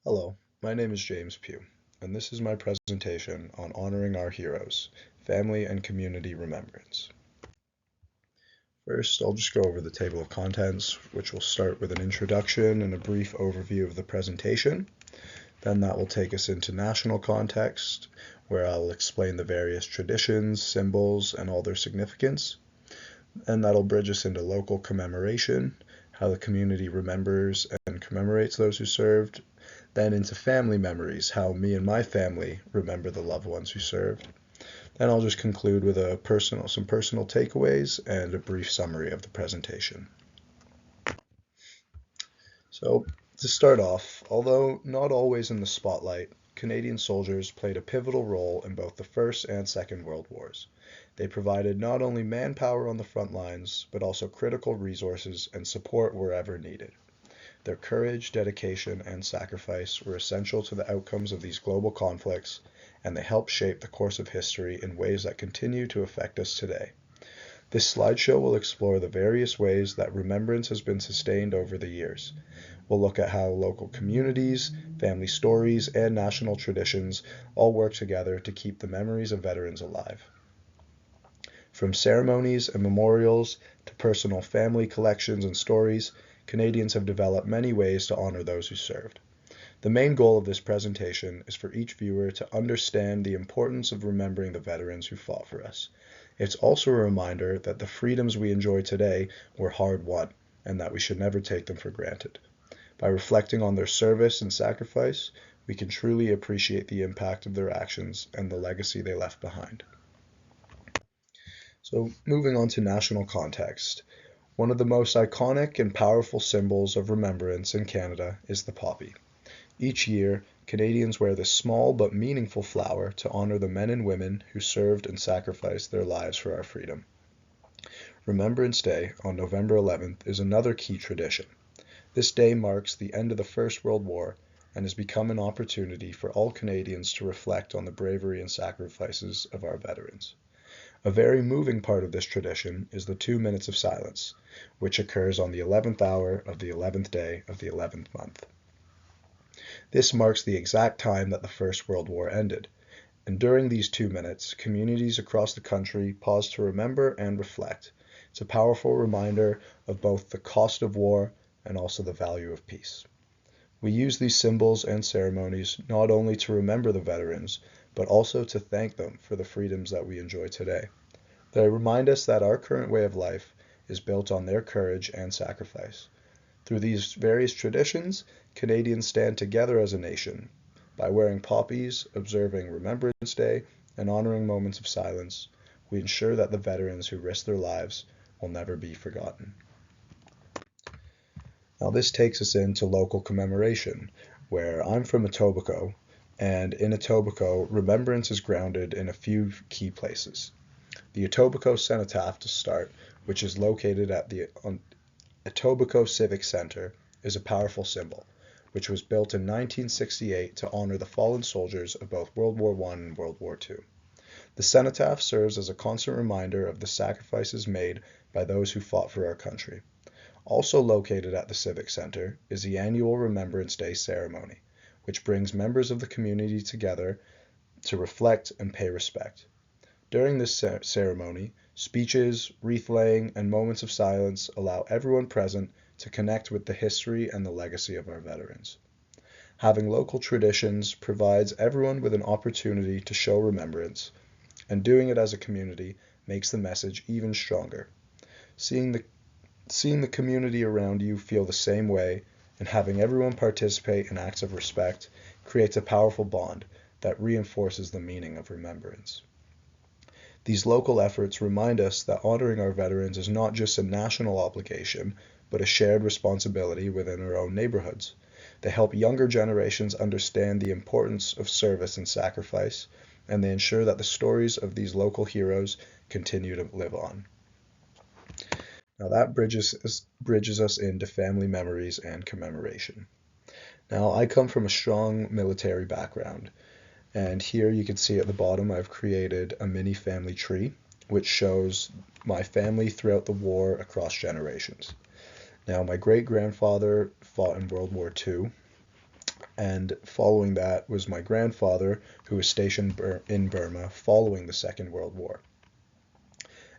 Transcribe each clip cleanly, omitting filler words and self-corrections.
Hello, my name is James Pugh, and this is my presentation on honoring our heroes, family and community remembrance. First, I'll just go over the table of contents, which will start with an introduction and a brief overview of the presentation. Then that will take us into national context, where I'll explain the various traditions, symbols, and all their significance. And that'll bridge us into local commemoration, how the community remembers and commemorates those who served, then into family memories, how me and my family remember the loved ones who served. Then I'll just conclude with some personal takeaways and a brief summary of the presentation. So, to start off, although not always in the spotlight, Canadian soldiers played a pivotal role in both the First and Second World Wars. They provided not only manpower on the front lines, but also critical resources and support wherever needed. Their courage, dedication, and sacrifice were essential to the outcomes of these global conflicts, and they helped shape the course of history in ways that continue to affect us today. This slideshow will explore the various ways that remembrance has been sustained over the years. We'll look at how local communities, family stories, and national traditions all work together to keep the memories of veterans alive. From ceremonies and memorials to personal family collections and stories, Canadians have developed many ways to honor those who served. The main goal of this presentation is for each viewer to understand the importance of remembering the veterans who fought for us. It's also a reminder that the freedoms we enjoy today were hard won, and that we should never take them for granted. By reflecting on their service and sacrifice, we can truly appreciate the impact of their actions and the legacy they left behind. So, moving on to national context. One of the most iconic and powerful symbols of remembrance in Canada is the poppy. Each year, Canadians wear this small but meaningful flower to honor the men and women who served and sacrificed their lives for our freedom. Remembrance Day on November 11th is another key tradition. This day marks the end of the First World War and has become an opportunity for all Canadians to reflect on the bravery and sacrifices of our veterans. A very moving part of this tradition is the 2 minutes of silence, which occurs on the 11th hour of the 11th day of the 11th month. This marks the exact time that the First World War ended, and during these 2 minutes, communities across the country pause to remember and reflect. It's a powerful reminder of both the cost of war and also the value of peace. We use these symbols and ceremonies not only to remember the veterans, but also to thank them for the freedoms that we enjoy today. They remind us that our current way of life is built on their courage and sacrifice. Through these various traditions, Canadians stand together as a nation. By wearing poppies, observing Remembrance Day, and honoring moments of silence, we ensure that the veterans who risked their lives will never be forgotten. Now this takes us into local commemoration, where I'm from Etobicoke, and in Etobicoke, remembrance is grounded in a few key places. The Etobicoke Cenotaph to start, which is located at the Etobicoke Civic Center, is a powerful symbol, which was built in 1968 to honor the fallen soldiers of both World War I and World War II. The cenotaph serves as a constant reminder of the sacrifices made by those who fought for our country. Also located at the Civic Center is the annual Remembrance Day ceremony, which brings members of the community together to reflect and pay respect. During this ceremony, speeches, wreath laying, and moments of silence allow everyone present to connect with the history and the legacy of our veterans. Having local traditions provides everyone with an opportunity to show remembrance, and doing it as a community makes the message even stronger. Seeing the community around you feel the same way and having everyone participate in acts of respect creates a powerful bond that reinforces the meaning of remembrance. These local efforts remind us that honoring our veterans is not just a national obligation, but a shared responsibility within our own neighborhoods. They help younger generations understand the importance of service and sacrifice, and they ensure that the stories of these local heroes continue to live on. Now that bridges us into family memories and commemoration. Now I come from a strong military background, and here you can see at the bottom I've created a mini family tree which shows my family throughout the war across generations. Now my great-grandfather fought in World War II, And following that was my grandfather, who was stationed in Burma following the Second World War.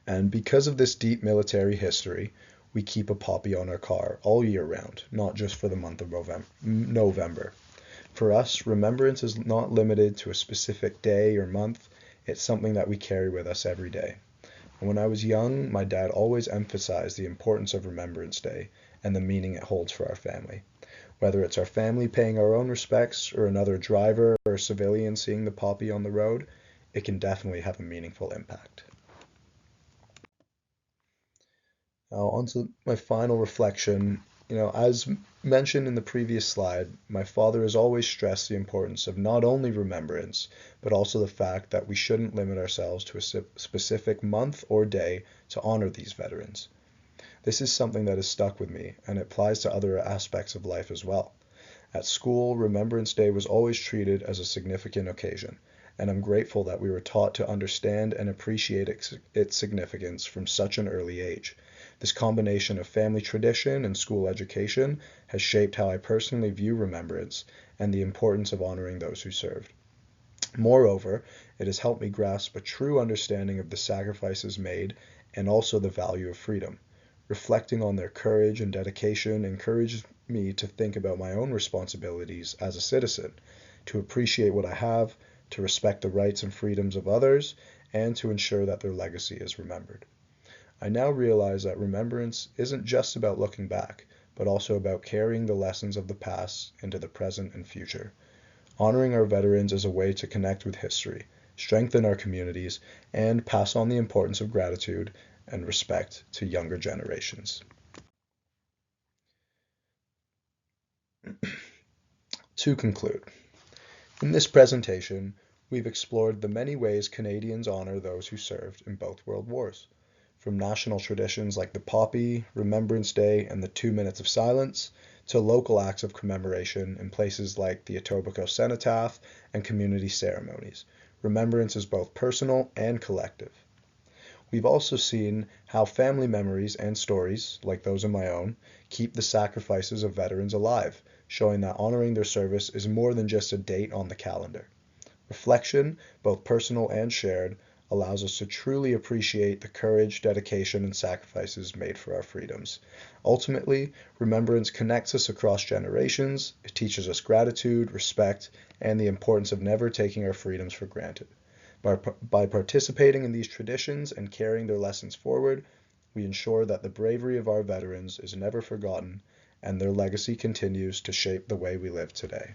And because of this deep military history, we keep a poppy on our car all year round, not just for the month of November. For us, remembrance is not limited to a specific day or month, it's something that we carry with us every day. And when I was young, my dad always emphasized the importance of Remembrance Day and the meaning it holds for our family. Whether it's our family paying our own respects or another driver or civilian seeing the poppy on the road, it can definitely have a meaningful impact. Now, on to my final reflection. As mentioned in the previous slide, my father has always stressed the importance of not only remembrance, but also the fact that we shouldn't limit ourselves to a specific month or day to honor these veterans. This is something that has stuck with me, and it applies to other aspects of life as well. At school, Remembrance Day was always treated as a significant occasion, and I'm grateful that we were taught to understand and appreciate its significance from such an early age. This combination of family tradition and school education has shaped how I personally view remembrance and the importance of honoring those who served. Moreover, it has helped me grasp a true understanding of the sacrifices made and also the value of freedom. Reflecting on their courage and dedication encouraged me to think about my own responsibilities as a citizen, to appreciate what I have, to respect the rights and freedoms of others, and to ensure that their legacy is remembered. I now realize that remembrance isn't just about looking back, but also about carrying the lessons of the past into the present and future. Honoring our veterans is a way to connect with history, strengthen our communities, and pass on the importance of gratitude and respect to younger generations. To conclude, in this presentation, we've explored the many ways Canadians honor those who served in both World Wars. From national traditions like the Poppy, Remembrance Day, and the 2 minutes of silence, to local acts of commemoration in places like the Etobicoke Cenotaph and community ceremonies. Remembrance is both personal and collective. We've also seen how family memories and stories, like those of my own, keep the sacrifices of veterans alive, showing that honoring their service is more than just a date on the calendar. Reflection, both personal and shared, allows us to truly appreciate the courage, dedication, and sacrifices made for our freedoms. Ultimately, remembrance connects us across generations, it teaches us gratitude, respect, and the importance of never taking our freedoms for granted. By participating in these traditions and carrying their lessons forward, we ensure that the bravery of our veterans is never forgotten and their legacy continues to shape the way we live today.